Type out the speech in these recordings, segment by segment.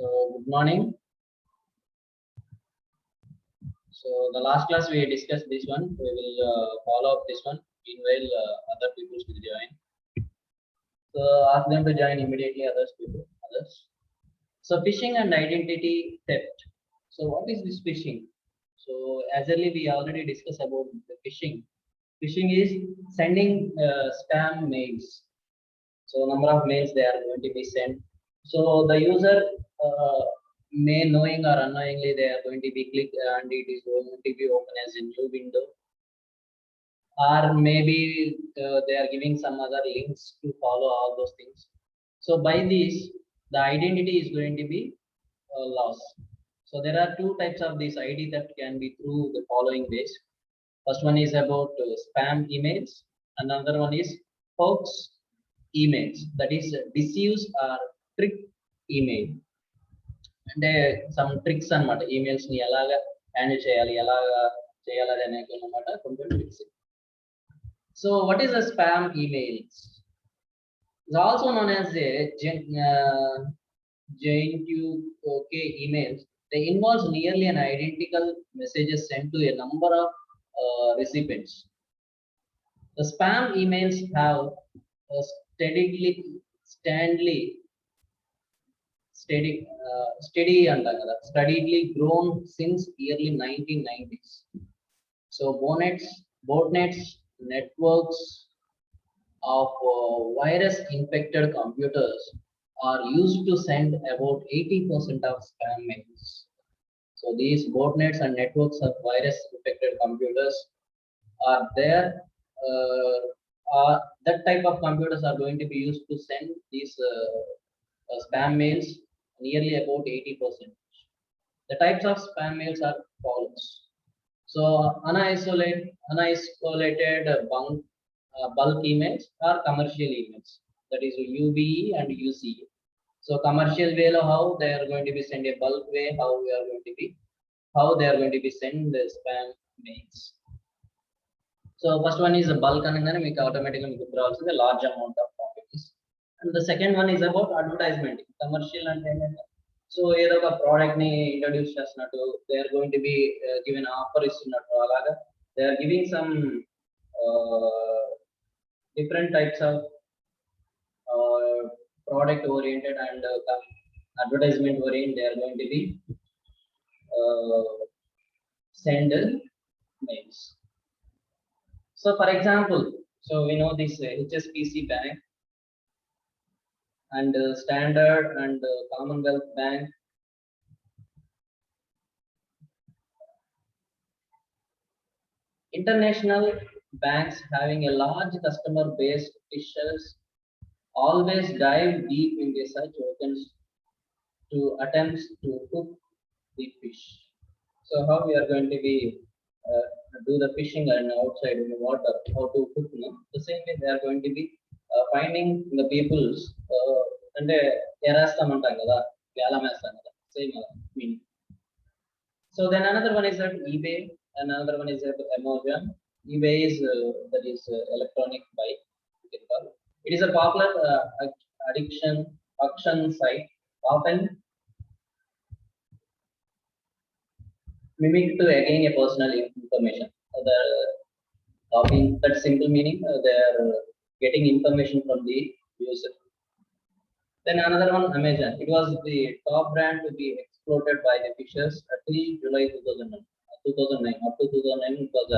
Good morning. So, the last class we discussed this one. We will follow up this one. Meanwhile, other people will join. So, ask them to join immediately. Others. So, phishing and identity theft. So, what is this phishing? So, as early we already discussed about the phishing. Phishing is sending spam mails. So, number of mails they are going to be sent. So the user may knowing or unknowingly they are going to be clicked and it is going to be open as a new window, or maybe they are giving some other links to follow all those things. So by this, the identity is going to be lost. So there are two types of this ID that can be through the following ways. First one is about spam emails. Another one is hoax emails. That is disuse or trick email. అంటే some tricks అనమాట emails ని ఎలాగా handle చేయాలి ఎలాగా చేయాలి అనే అనమాట కొంచెం tricks. So what is the spam emails? Is also known as a JNTUK emails. They involve nearly an identical messages sent to a number of recipients. The spam emails have steadily grown since early 1990s. So botnets networks of virus infected computers are used to send about 80% of spam mails. So these botnets and networks of virus infected computers are there. That type of computers are going to be used to send these spam mails, nearly about 80%. The types of spam mails are follows. So unisolated bulk emails are commercial emails. That is UBE and UCE. So commercial way how they are going to be sent a bulk way, how they are going to be send the spam mails. So first one is a bulk and then make automatically also the large amount of quantities. And the second one is about advertisement, commercial and so either a product ni introduce chestunattu, they are going to be given offer istunattu alaga they are giving some different types of product oriented and advertisement oriented. They are going to be send mails. So for example, so we know this HSBC Bank and Standard and Commonwealth Bank. International banks having a large customer base, fishers always dive deep into such opens to attempts to cook the fish. So how we are going to be do the fishing and outside in the water, how to cook, the same way they are going to be finding the people's and erastam antam kada galam estam kada same meaning. So then another one is that eBay, another one is that Amazon. eBay is that is electronic bike, you can call it. It is a popular auction site, often mimic to again a personal information. That simple meaning they are getting information from the user. Then another one, Amazon. It was the top brand to be exploited by the fishers until July 2009. Up to 2009 it was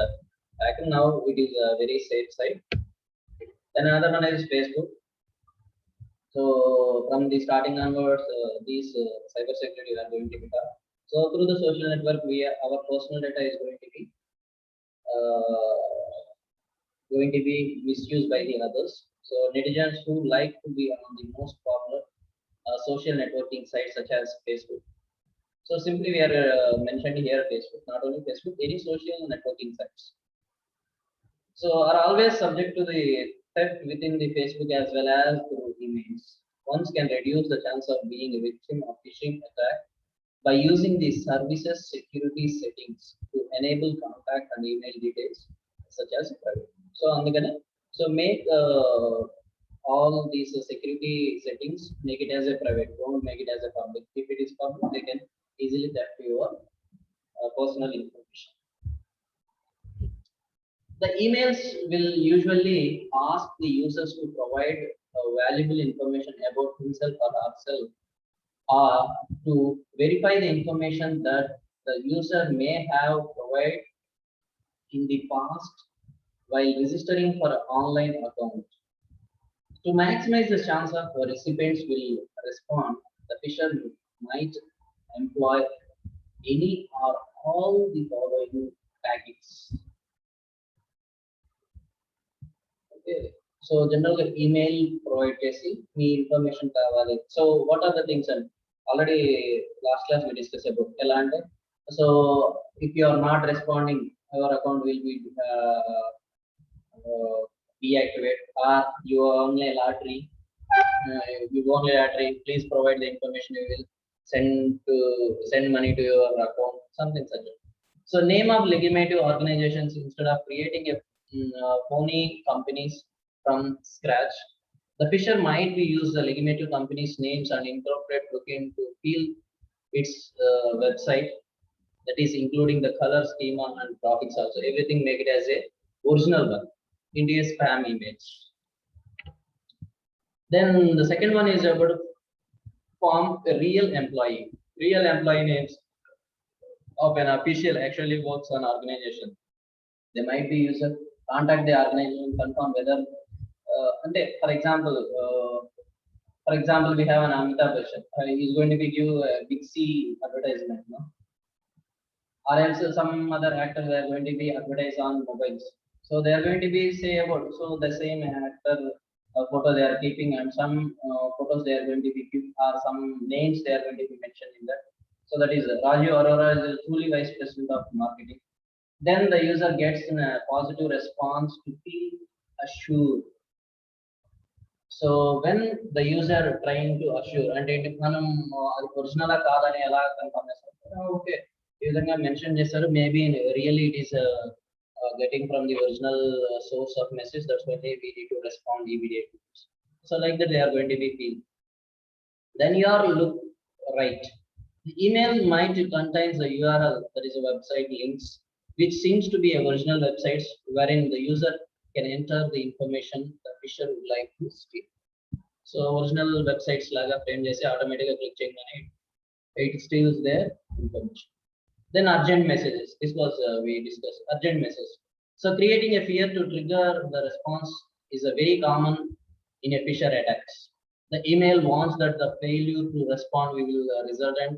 back now it is a very safe site. Then another one is Facebook. So from the starting onwards, these cyber security are going to be done. So through the social network, our personal data is going to be misused by the others. So netizens who like to be on the most popular social networking sites such as Facebook. So simply we are mentioning here Facebook, not only Facebook, any social networking sites. So are always subject to the theft within the Facebook as well as through emails. One can reduce the chance of being a victim of phishing attack by using the services security settings to enable contact and email details such as private. So make all these security settings, make it as a private. Don't make it as a public. If it is public, they can easily theft your personal information. The emails will usually ask the users to provide valuable information about himself or herself, or to verify the information that the user may have provided in the past while registering for an online account. To maximize the chance of recipients will respond, the fisher might employ any or all the following tactics. Okay. So general email privacy, me information kavali. So what are the things? And already last class we discussed about Elande. So if you are not responding, your account will be deactivate, or you are only a lottery. You only lottery. Please provide the information. You will send money to your account. Something such. So name of legitimate organizations instead of creating a phony companies from scratch. The fisher might be use the legitimate companies' names and incorporate looking to fill its website, that is including the color schema and graphics also. Everything make it as a original one into a spam image. Then the second one is about form a real employee. Real employee names of an official actually works on organization. They might be user contact the organization, confirm whether for example, we have an Amitabh Bachchan. He's going to be give a big C advertisement, no? Or else some other actors are going to be advertised on mobiles. So they are going to be say about so the same actor photo they are keeping, and some photos they are going to be keep, or some names they are going to be mentioned in that. So that is Raju Arora is the truly vice president of marketing. Then the user gets a positive response to feel assured. So when the user trying to assure అంటే మనం original కాదని ఎలా confirm చేస్తారు? Okay ఈ విధంగా mention చేస్తారు, maybe really it is getting from the original source of message, that's why we need to respond immediately. So like that they are going to be feel. Then you are look right. The email might contains the URL, that is a website links, which seems to be a original websites wherein the user can enter the information the fisher would like to steal. So original websites laga frame చేసి automatically click చేయగానే it steals their information. Then urgent messages. This was we discussed urgent message. So creating a fear to trigger the response is a very common in a fisher attacks. The email warns that the failure to respond will result in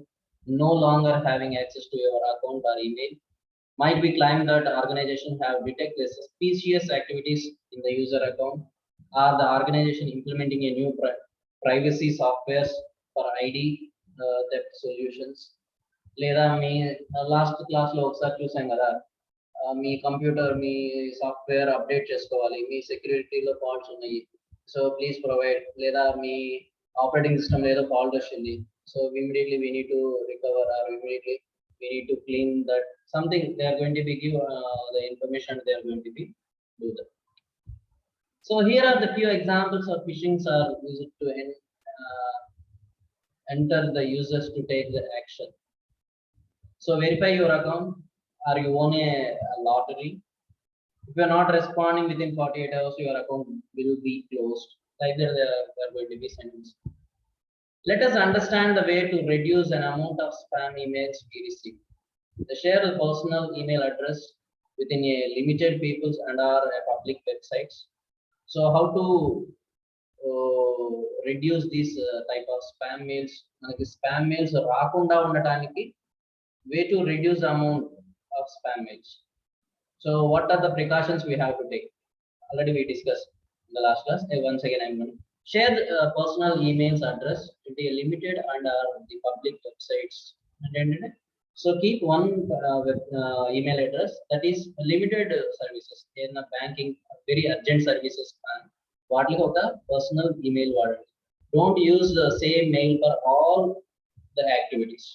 no longer having access to your account or email. Might be claimed that the organization have detected suspicious activities in the user account, or the organization implementing a new privacy softwares for ID theft solutions. లేదా మీ last క్లాస్లో ఒకసారి చూసాం కదా, మీ computer మీ software update చేసుకోవాలి, మీ సెక్యూరిటీలో ఫాల్ట్స్ ఉన్నాయి, సో ప్లీజ్ ప్రొవైడ్, లేదా మీ ఆపరేటింగ్ సిస్టమ్ ఏదో ఫాల్ట్ వచ్చింది, so immediately we need to recover or immediately we need to clean that something, they are going to be give the information they are going to be do that. So here are the few examples of phishings are used to enter the users to take the action. So verify your account, or you own a lottery. If you are not responding within 48 hours, your account will be closed. Like that they are going to be sentenced. Let us understand the way to reduce an amount of spam emails we receive. They share a personal email address within a limited people's and our public websites. So how to reduce this type of spam mails? Manaki spam mails raakunda undataniki way to reduce the amount of spam mails. So what are the precautions we have to take? Already we discussed in the last class. Once again I'm going to share the personal emails address to be limited and the public websites. So keep one email address that is limited services in the banking, very urgent services. Partly of the personal email word. Don't use the same mail for all the activities.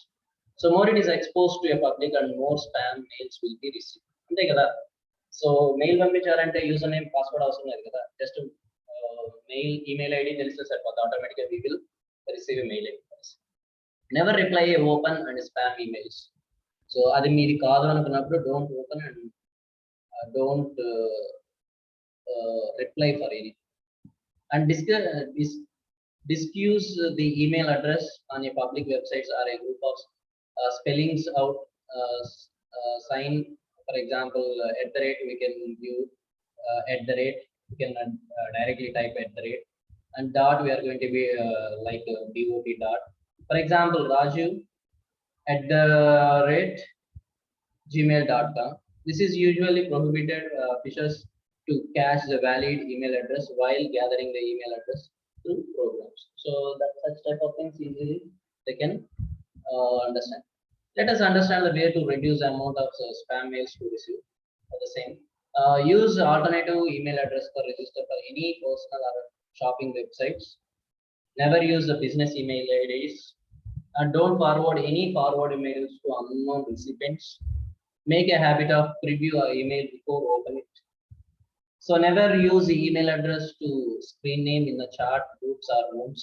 So more it is exposed to a public and more spam mails will be received. So mail పంపించాలంటే user name password అవసరం లేదు కదా, just email ID తెలుసు sir automatically we will receive a mail ID. Never reply a open and spam emails. So అది మీది కాదు అనుకున్నప్పుడు don't open and don't reply for any. And disuse the email address on a public websites or a group of spellings out sign. For example, at the rate we can view at the rate, we can directly type at the rate, and dot we are going to be like dot dot. For example, Raju at the rate gmail.com. This is usually prohibited phishers to cache the valid email address while gathering the email address through programs. So that such type of things easily they can understand. Let us understand the way to reduce the amount of spam mails to receive. The same. Use alternative email address for register for any personal or shopping websites. Never use the business email IDs. And don't forward any forward emails to unknown recipients. Make a habit of preview our email before opening it. So never use the email address to screen name in the chat groups or rooms.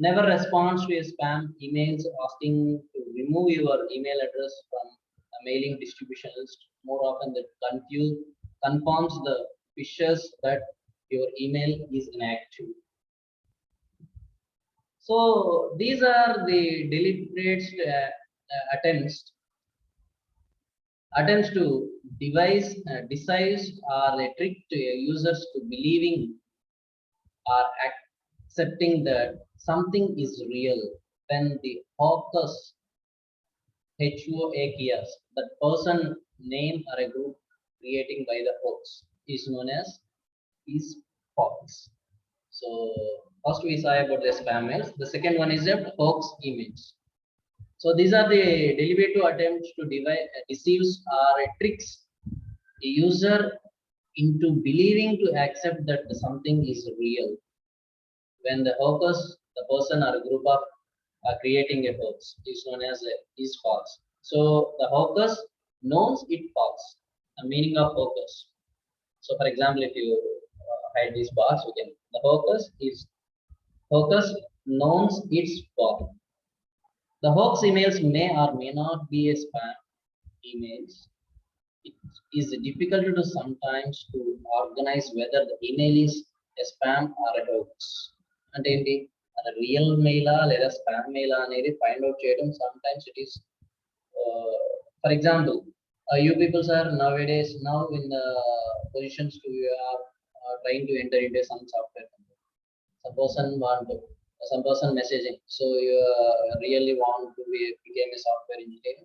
Never respond to a spam emails asking to remove your email address from a mailing distribution list. More often that confirms the phishers that your email is inactive. So these are the deliberate attempts to deceive or a trick to users to believing or accepting that something is real when the focus HOAKS, that person name or a group creating by the hoax is known as is hoax. So first we saw about the spam mails. The second one is the hoax emails. So these are the deliberate attempts to deceive or tricks a user into believing to accept that something is real when the hoax, the person or a group of creating a hoax is known as is false. So the hoax knows it false. The meaning of hoax. So for example, if you hide this box, we can the hoax knows it's false. The hoax emails may or may not be a spam emails. It is difficult to sometimes to organize whether the email is a spam or a hoax. And ఏంటి real మెయిలా లేదా spam మెయిలా అనేది find out చేయడం sometimes it is for example you people are nowadays now in the positions to trying to enter into some software company. Some person messaging, so you really want to become a software engineer.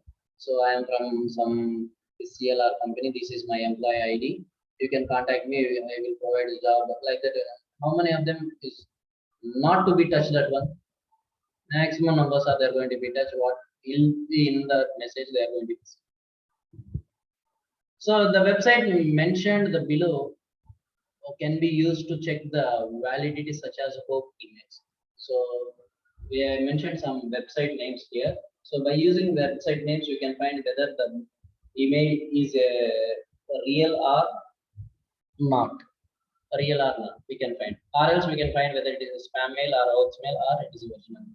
So I am from some CLR company, this is my employee ID, you can contact me, I will provide a job like that. How many of them is not to be touched? That one maximum numbers are there going to be touched. What will be in the message they are going to be. So the website mentioned the below can be used to check the validity such as hoax emails. So we have mentioned some website names here. So by using website names, you can find whether the email is a real or not. Real or not, we can find. Or else we can find whether it is a spam mail or hoax mail or it is original.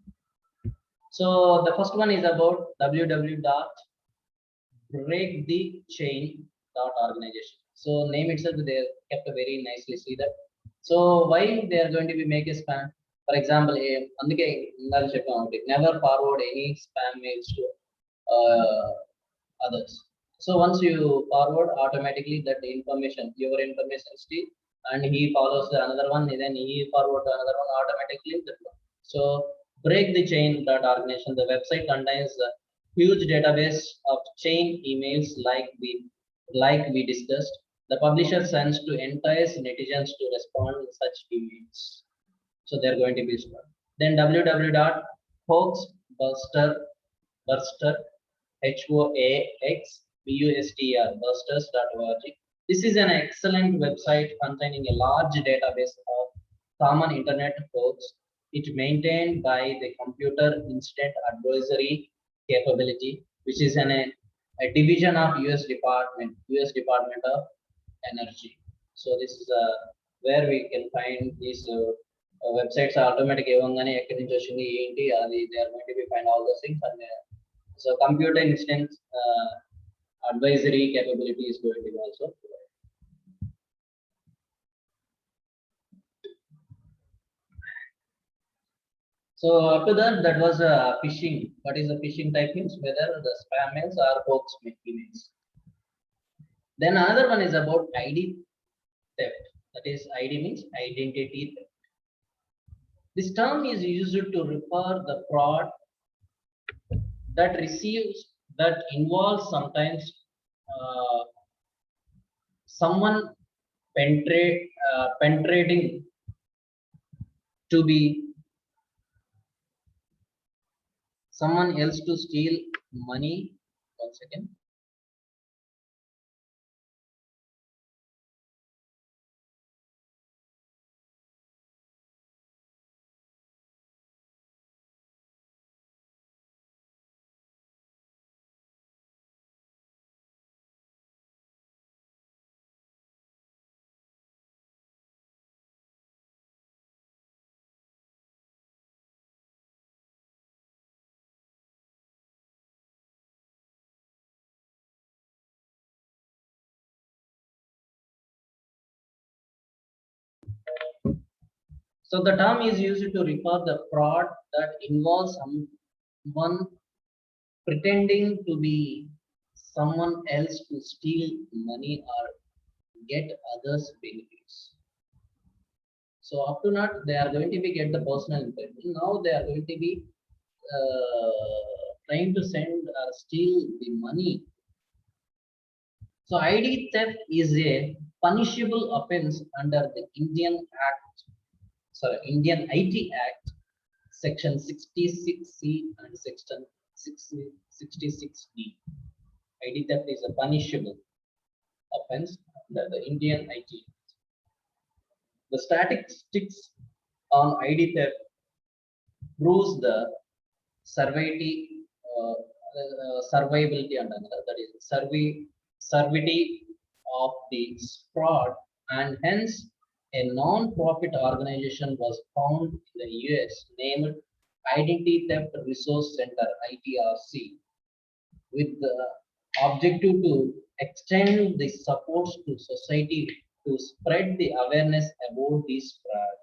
So the first one is about www.breakthechain.organization. So name itself they kept a very nicely. See that. So why they are going to be make a spam? For example, never forward any spam mails to others. So once you forward, automatically that information, your information still, and he follows the another one, then he forward to another one automatically. So break the chain organization. The website contains a huge database of chain emails like we discussed. The publisher sends to entice netizens to respond to such emails. So they're going to be stored. Then www.hoaxbuster busters.org. This is an excellent website containing a large database of common internet hoax. It maintained by the Computer Incident Advisory Capability, which is a division of US Department of Energy. So this is a where we can find these websites are automatic evangani ekkadi nunchi vachindi enti adi they are going to be find all those things, and so computer instance advisory capability is going to be also provided. So after that, that was phishing. What is the phishing type means? Whether the spam mails or hoax emails. Then another one is about ID theft. That is, ID means identity theft. This term is used to refer the fraud that receives that involves sometimes uh, someone penetrating to be someone else to steal money. One second. So the term is used to refer the fraud that involves someone pretending to be someone else to steal money or get others benefits. So up to now they are going to be get the personal information. Now they are going to be trying to send or steal the money. So ID theft is a punishable offense under the Indian IT Act, Section 66C and Section 66D. ID theft is a punishable offense under the Indian IT. The statistics on ID theft proves the survivability and another, that is servability of the fraud, and hence a non-profit organization was found in the US named Identity Theft Resource Center (ITRC) with the objective to extend the support to society to spread the awareness about this fraud.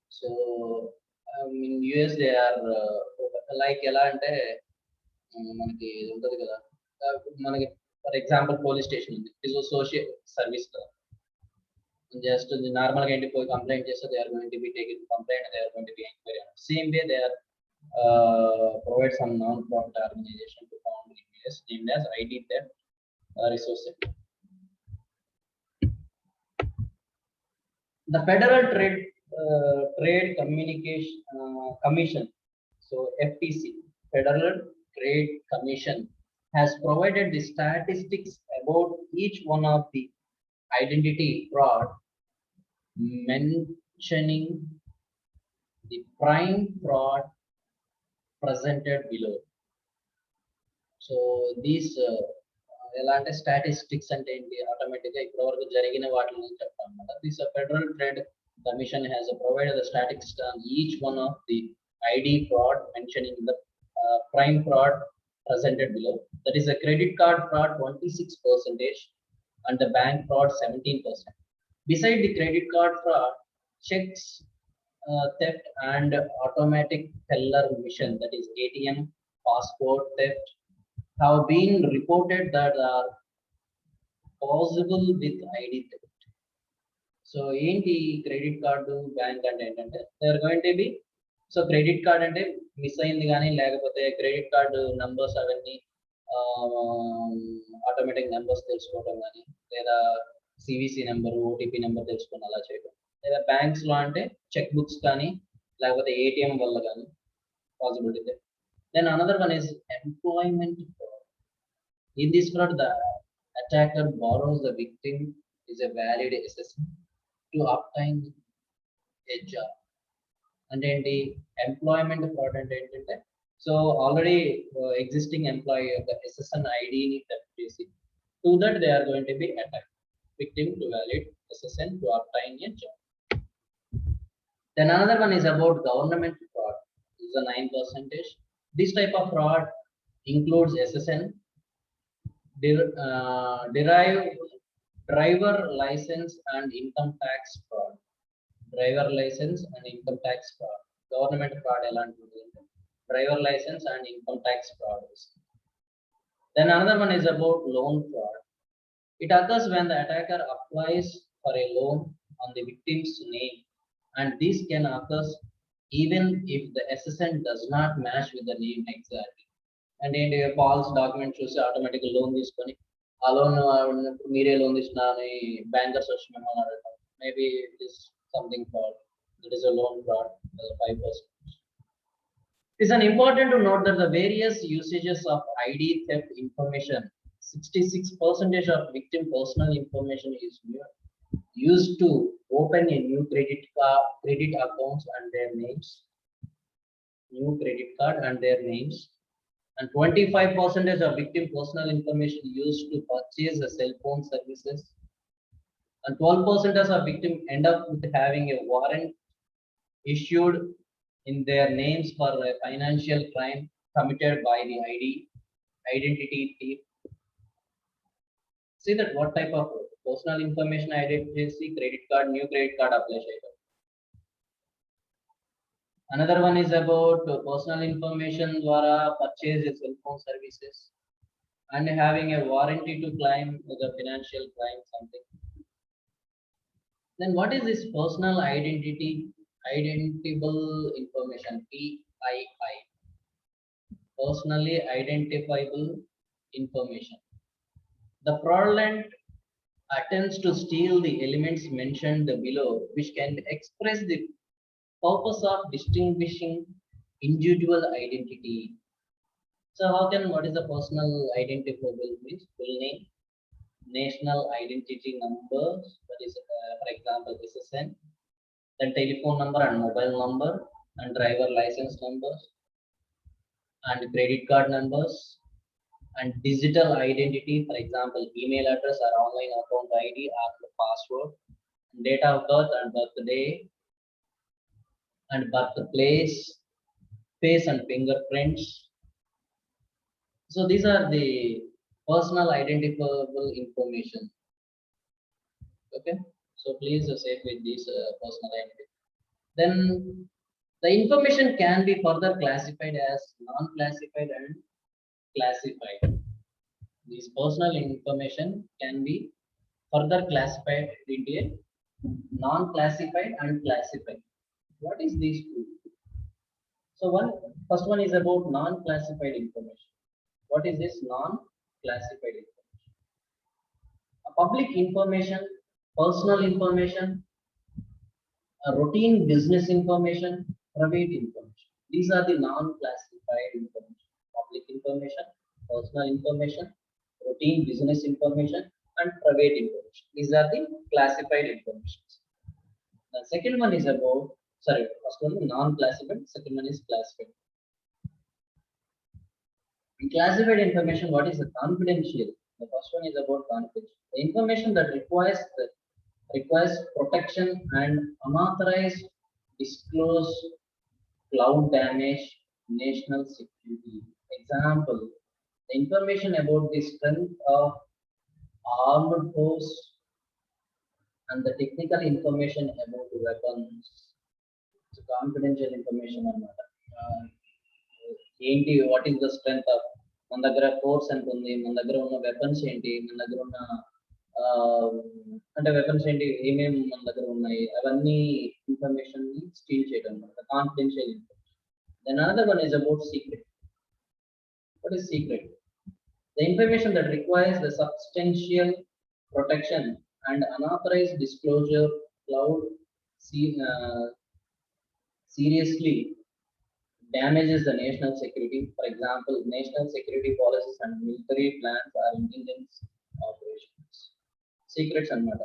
So in US they are like ఎలా అంటే మనకి ఉంటుంది కదా, మనకి for example police station ఉంది, it is social service కదా, just normal గా ఇంటికి పోయి కంప్లైంట్ చేస్తే they are going to be taking complaint, they are going to be enquiry. Same way they are provide some non-profit organization to found in US named as ID Theft Resource Center. The Federal Trade Communication Commission, so FTC, Federal Trade Commission, has provided the statistics about each one of the identity fraud, mentioning the prime fraud presented below. So these ఎలా అంటే statistics అంటే ఏంటి, ఆటోమేటిక్గా ఇప్పటివరకు జరిగిన వాటిని చెప్తాం అనమాట. This federal trade commission has provided the statistics on each one of the ID fraud mentioning the prime fraud presented below. That is a credit card fraud 26% and the bank fraud 17%. Beside the credit card fraud, checks theft and automatic teller mission, that is ATM passport theft, have been reported that are possible with ID theft. So ఏంటి credit card bank అంటే ఏంటంటే they are going to be, so credit card అంటే miss అయింది కానీ లేకపోతే credit card numbers అవన్నీ automatic numbers తెలుసుకోవడం కానీ, లేదా సివిసి నెంబర్ ఓటీపీ నెంబర్ తెలుసుకొని అలా చేయడం, లేదా బ్యాంక్స్ లో అంటే చెక్ బుక్స్ కానీ లేకపోతే ఏటీఎం వల్ల కానీ possibility. Then another one is employment fraud. In this fraud, the attacker borrows the victim is a valid SSN to obtain a job. And then the employment fraud and ఏంటంటే, so already existing employee of the SSN ID that basic, to that they are going to be attacked victim to valid SSN to obtain a job. Then another one is about government fraud. This is a 9%. This type of fraud includes SSN, derived driver license and income tax fraud. Driver license and income tax fraud. Government fraud elanti driver license and income tax fraud. Then another one is about loan fraud. It occurs when the attacker applies for a loan on the victim's name, and this can occur even if the SSN does not match with the name exactly. And in a false document చూసి automatic loan తీసుకొని ఆ loan మీరే loan తీసుకున్నారని bankers వచ్చి మేము అడగటం maybe it is something fraud. It is a loan fraud, 5%. It is important to note that the various usages of ID theft information, 66% of victim personal information is used to open a new credit accounts and their names, new credit card and their names, and 25% of victim personal information used to purchase the cell phone services, and 12% of victim end up with having a warrant issued in their names for a financial crime committed by the identity thief. See that what type of personal information identity, credit card, new credit card apply cheyadam. Another one is about personal information dwara purchase cell phone services and having a warranty to claim the financial crime something. Then what is this personal identifiable information, PII? Personally identifiable information. The fraudulent attempts to steal the elements mentioned below, which can express the purpose of distinguishing individual identity. So how can, what is the personal identifiable means? Full name, national identity numbers, that is for example SSN, then telephone number and mobile number and driver license numbers and credit card numbers and digital identity, for example email address or online account ID or the password, date of birth and birthday and birthplace, face and fingerprints. So these are the personal identifiable information. Okay, so please save with this personal identity. Then the information can be further classified as non-classified and classified. This personal information can be further classified into a non-classified and classified. What is these two? So first one is about non-classified information. What is this non-classified information? A public information, personal information, a routine business information, private information. These are the non-classified information. Public information, personal information, routine business information, and private information. These are the classified information. The second one is about, sorry, first one non-classified, second one is classified. In classified information, what is the confidential? The first one is about confidential. The information that requires protection and unauthorized disclose cloud damage national security. Example, the information about the strength of armed force and the technical information about the weapons. It's confidential information అన్నమాట. ఏంటి, what is the strength of, మన దగ్గర force ఎంత ఉంది, మన దగ్గర ఉన్న weapons ఏంటి, మన దగ్గర ఉన్న అంటే వెపన్స్ ఏంటి, ఏమేమి మన దగ్గర ఉన్నాయి, అవన్నీ ఇన్ఫర్మేషన్ ని స్టీల్ చేయడం అన్నమాట, confidential information. Then another one is about secret. What is secret? The information that requires the substantial protection and unauthorized disclosure cloud seriously damages the national security. For example, national security policies and military plans or intelligence operations. Secrets అన్నమాట.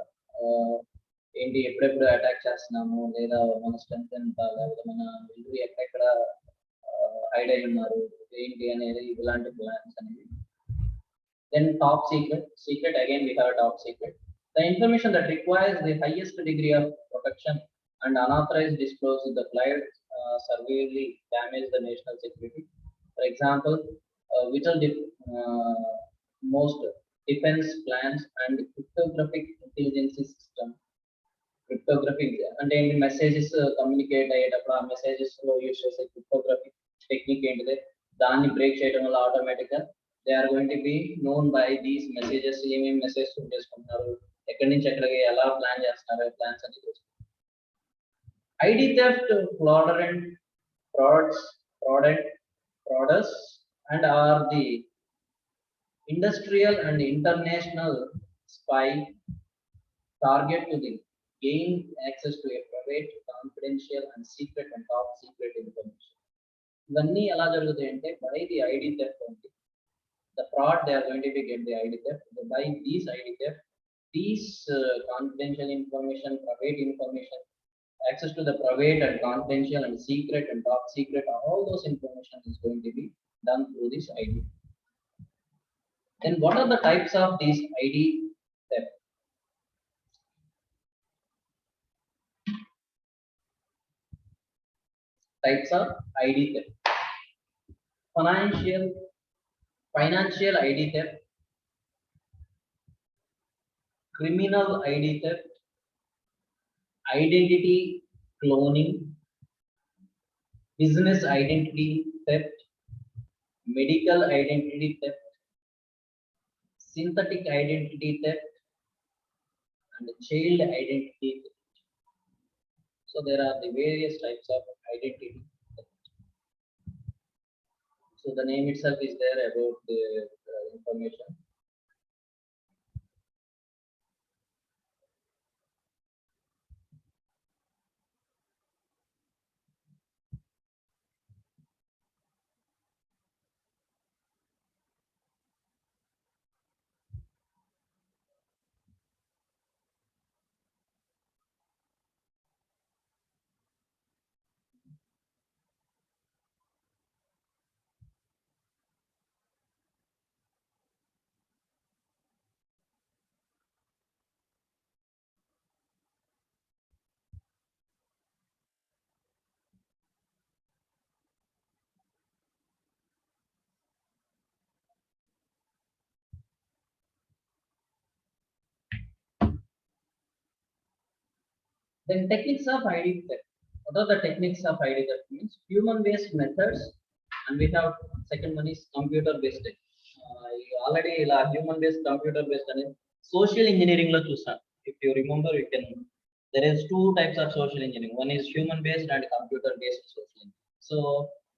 ఏంటి, ఎప్పుడెప్పుడు attack చేస్తున్నాము, లేదా మన strength ఎంత, లేదా మన military ఎక్కడెక్కడ హైడ్ అయి ఉన్నారు, ఏంటి అనేది, ఇలాంటి ప్లాన్స్ అనేవి. Then top secret. Secret, again we have a top secret. The information that requires the highest degree of protection and unauthorized disclosure the flight severely damage the national security. For example, vital most defense plans and cryptographic intelligence system. Cryptography అంటే ఏంటి messages communicate అయ్యేటప్పుడు ఆ messages లో use చేసే cryptography technique ఏంటిది దాన్ని break చేయడం వల్ల ఆటోమేటిక్ గా they are going to be known by these messages ఏమేమి మెసేజ్ చేసుకుంటున్నారు ఎక్కడి నుంచి ఎక్కడికి ఎలా ప్లాన్ చేస్తున్నారు ప్లాన్స్ అన్ని తెలుసుకుంటారు ID theft fraudulent frauds fraudulent frauders and are the industrial and international spy target to the gain access to a private, confidential and secret and top secret information. ఇవన్నీ ఎలా జరుగుతాయి అంటే బై ది ఐడి థెఫ్ట్ ఉంది the fraud they are going to be get the ID theft by these ID theft these confidential information private information access to the private and confidential and secret and top secret all those information is going to be done through this ID. Then what are the types of these ID theft? Types of ID theft. Financial ID theft, criminal ID theft, identity cloning, business identity theft, medical identity theft, synthetic identity theft, and child identity theft. So there are the various types of identity theft. So the name itself is there about the information. Then techniques of ID theft. What are the techniques of ID theft? Means human-based methods, and we have second one is computer-based. Already human-based, computer-based, and social engineering lo chusa. If you remember, you can. There is two types of social engineering. One is human-based and computer-based social engineering. So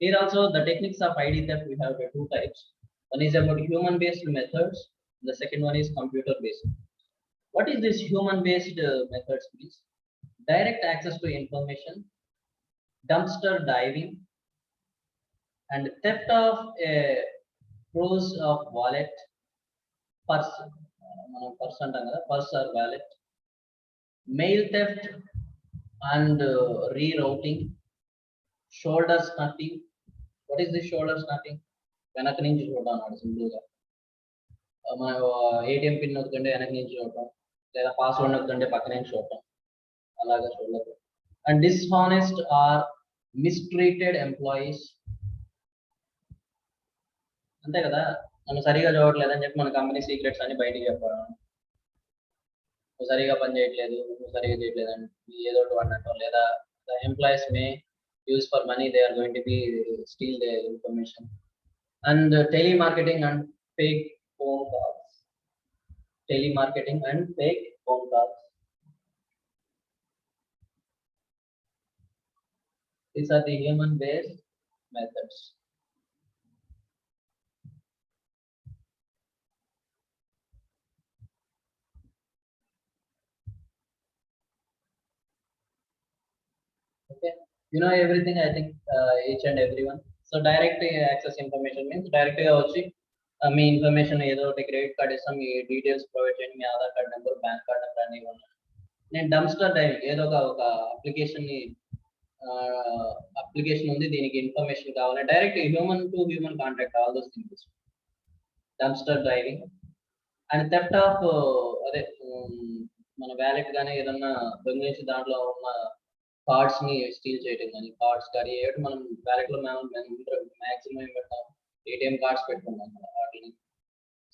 here also the techniques of ID theft we have two types. One is about human-based methods. The second one is computer-based. What is this human-based methods, please? Direct access to information, dumpster diving, and theft of a purse of wallet, purse or wallet, mail theft and rerouting, shoulder snuffing. What is this shoulder snuffing? వెనక నుంచి చూడడం అన్నాడు సింపుల్గా మన ATM pin నొక్కండి వెనక నుంచి చూడటం లేదా పాస్వర్డ్ నొక్కండి పక్క నుంచి చూడటం అలాగా చూడలేదు. And dishonest or mistreated employees. అంతే కదా మనం సరిగా చూడట్లేదని చెప్పి మన కంపెనీ సీక్రెట్స్ అన్ని బయటికి చెప్పడం నువ్వు సరిగా పని చేయట్లేదు నువ్వు సరిగా చేయట్లేదు అని ఏదో ఒకటి అన్నట్టు లేదా the employees may use for money they are going to be steal their information. And telemarketing and fake phone calls. Telemarketing and fake phone calls. These are the human-based methods. Okay, you know everything. I think each and everyone. So direct access information means directly వచ్చి మీ information ఏదో ఒకటి credit card ఇస్తాం మీ details provide చేయండి మీ Aadhaar card number bank card number అన్ని ఉన్నాయి. నేను dumpster diving ఏదో ఒక అప్లికేషన్ ఉంది దీనికి ఇన్ఫర్మేషన్ కావాలి direct human to human contact all those things dumpster diving and theft of అదే మన వ్యాలెట్ గానీ ఏదన్నా దొంగిలించి దాంట్లో ఉన్న కార్డ్స్ ని స్టీల్ చేయడం కానీ కార్డ్స్ కానీ ఏమిటి మనం వ్యాలెట్ లో మాక్సిమం ఏం పెడతాం ఏటీఎం కార్డ్స్ పెట్టుకుంటాం కదా వాటిని.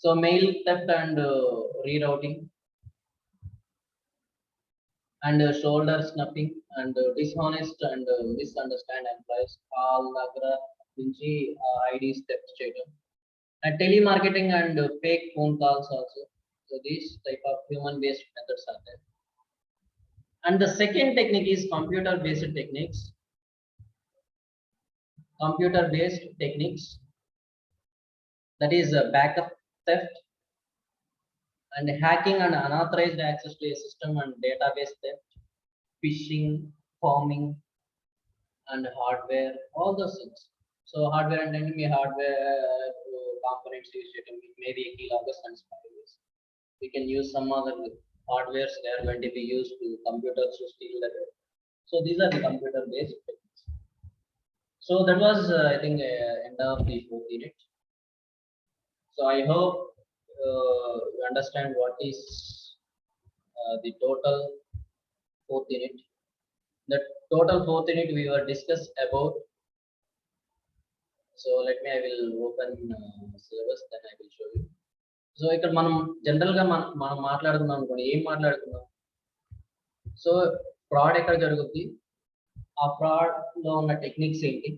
So mail theft and rerouting and shoulder surfing and dishonest and misunderstand employees వాళ్ళ దగ్గర నుంచి ఐడీస్ థెఫ్ట్ చేయడం and telemarketing and fake phone calls also. So these type of human based methods are there. And the second technique is computer based techniques. Computer based techniques, that is backup theft and hacking and unauthorized access to a system and database theft, phishing, farming and hardware, all those things. So hardware and enemy hardware components used it maybe keyloggers and spywares. We can use some other hardwares they are going to be used to computers to steal the data. So these are the computer based techniques. So that was I think end of the fourth unit. So I hope you understand what is the total fourth unit. The total fourth unit we were discussed about. So let me I will open syllabus, then I will show you. So ఇక్కడ మనం general గా మనం మాట్లాడుకున్నాం అనుకోండి, ఏం మాట్లాడుకున్నాం? So fraud ఎక్కడ జరుగుద్ది, ఆ ఫ్రాడ్ లో ఉన్న టెక్నిక్స్ ఏంటి,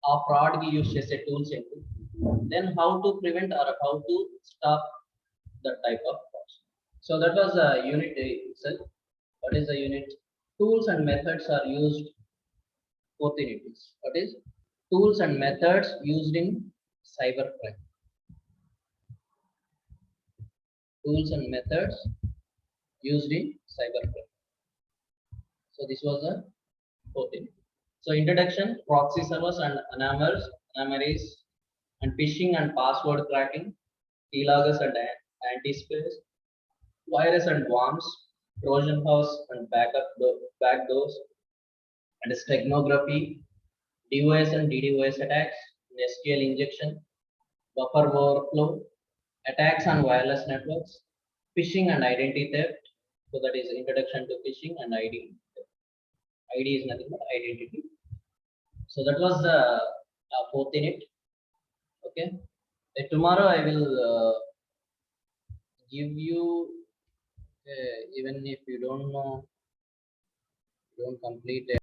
ఆ ఫ్రాడ్ కి యూజ్ చేసే టూల్స్ ఏంటి, then how to prevent or how to stop that type of fraud. So that was the unit itself. What is the unit? Tools and methods are used. Fourth unit is what is tools and methods used in cybercrime. Tools and methods used in cybercrime. So this was the fourth unit. So introduction, proxy servers and anomalies and phishing and password cracking, keyloggers and anti-space, virus and worms, Trojan horse and backdoors, and steganography, DOS and DDoS attacks, SQL injection, buffer overflow, attacks on wireless networks, phishing and identity theft. So that is introduction to phishing and ID. ID is nothing but identity. So that was the fourth unit. Okay. Tomorrow I will give you even if you don't know, you don't complete it.